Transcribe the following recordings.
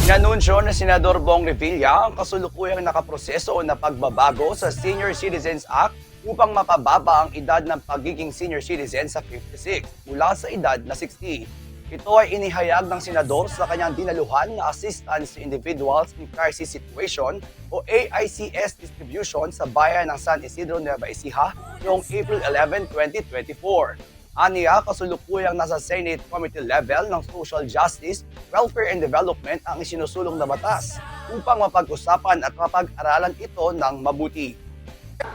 Inanunsyo na Senador Bong Revilla ang kasulukuyang nakaproseso na pagbabago sa Senior Citizens Act upang mapababa ang edad ng pagiging senior citizen sa 56 mula sa edad na 60. Ito ay inihayag ng senador sa kanyang dinaluhan na Assistance to Individuals in Crisis Situation o AICS distribution sa bayan ng San Isidro, Nueva Ecija noong April 11, 2024. Aniya, kasulukuyang nasa Senate Committee level ng Social Justice, Welfare and Development ang isinusulong na batas upang mapag-usapan at mapag-aralan ito ng mabuti.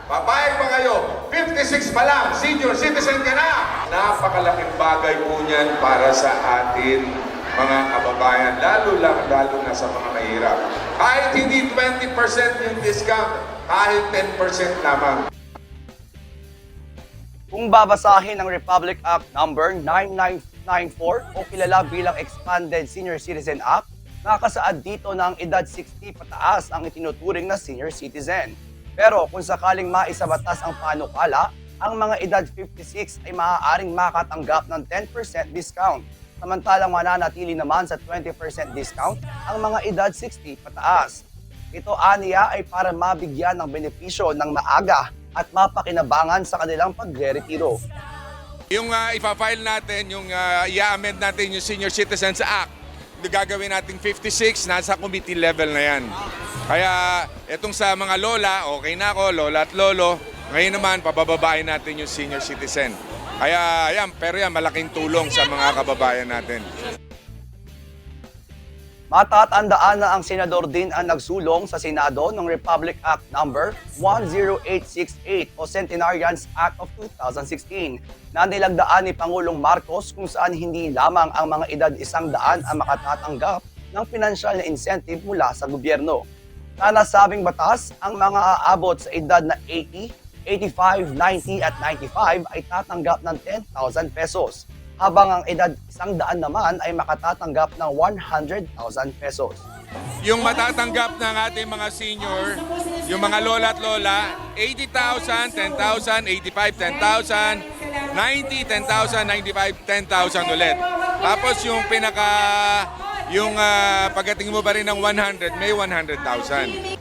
Papayag ba kayo? 56 pa lang, senior citizen ka na! Napakalaking bagay po niyan para sa atin mga kababayan, lalo na sa mga mahirap. Kahit hindi 20% yung discount, kahit 10% lamang. Kung babasahin ang Republic Act number 9994 o kilala bilang Expanded Senior Citizen Act, nakasaad dito na ang edad 60 pataas ang itinuturing na senior citizen. Pero kung sakaling maisabatas ang panukala, ang mga edad 56 ay maaaring makatanggap ng 10% discount. Samantalang mananatili naman sa 20% discount ang mga edad 60 pataas. Ito aniya ay para mabigyan ng benepisyo ng maaga at mapakinabangan sa kanilang pagre-retiro. Yung ipa-file natin, yung i-amend natin yung Senior Citizens Act, gagawin natin 56, nasa committee level na yan. Kaya itong sa mga lola, okay na ako, lola at lolo. Ngayon naman, pabababain natin yung senior citizen. Kaya yan, pero yan, malaking tulong sa mga kababayan natin. Matatandaan na ang senador din ang nagsulong sa Senado ng Republic Act number 10868 o Centenarians Act of 2016 na nilagdaan ni Pangulong Marcos kung saan hindi lamang ang mga edad 100 ang makatatanggap ng pinansyal na incentive mula sa gobyerno. Sa nasabing batas, ang mga aabot sa edad na 80, 85, 90 at 95 ay tatanggap ng 10,000 pesos. Habang ang edad 100 naman ay makatatanggap ng 100,000 pesos. Yung matatanggap ng ating mga senior, yung mga lola at lola, 80,000, 10,000, 85, 10,000, 90, 10,000, 95, 10,000 ulit. Tapos yung pagdating mo pa rin ng 100, may 100,000.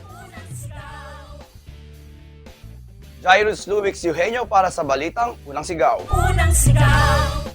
Jairus Luwix Eugenio para sa Balitang Unang Sigaw. Unang sigaw.